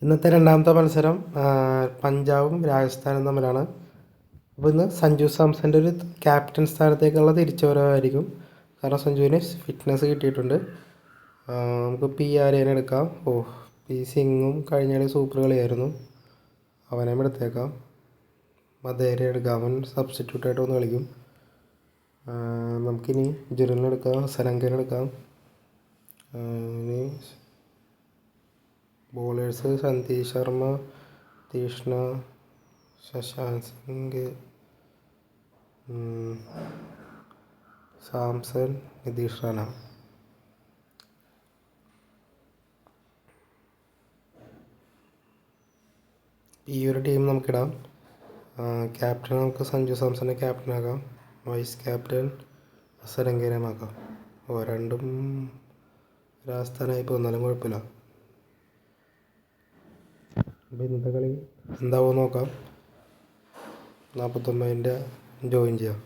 ഇന്നത്തെ രണ്ടാമത്തെ മത്സരം പഞ്ചാബും രാജസ്ഥാനും തമ്മിലാണ്. അപ്പോൾ ഇന്ന് സഞ്ജു സാംസൻ്റെ ഒരു ക്യാപ്റ്റൻ സ്ഥാനത്തേക്കുള്ള തിരിച്ചുവരവായിരിക്കും. കാരണം സഞ്ജുവിന് ഫിറ്റ്നസ് കിട്ടിയിട്ടുണ്ട്. നമുക്ക് പി ആര്യനെ എടുക്കാം. പി സിംഗും കഴിഞ്ഞ കളി സൂപ്പർ കളിയായിരുന്നു, അവനെ എടുത്തേക്കാം. മധേരെ എടുക്കാം, അവൻ സബ്സ്റ്റിറ്റ്യൂട്ടായിട്ട് വന്ന് കളിക്കും. നമുക്കിനി ജുരലിനെടുക്കാം, സലങ്കനെടുക്കാം. ഇനി ബോളേഴ്സ് സന്ദീപ് ശർമ്മ, തീഷ്ണ, ശശാന്ത് സിംഗ്, സാംസൺ, നിതീഷ് റാണ. ഈ ഒരു ടീം നമുക്കിടാം. ക്യാപ്റ്റൻ നമുക്ക് സഞ്ജു സാംസനെ ക്യാപ്റ്റനാക്കാം, വൈസ് ക്യാപ്റ്റൻ സലങ്കേനമാക്കാം. രണ്ടും രാജസ്ഥാനായി പോന്നാലും കുഴപ്പമില്ല. അപ്പോൾ ഇന്നത്തെ കളി എന്താവുമെന്ന് നോക്കാം. 49ൻ്റെ ജോയിൻ ചെയ്യാം.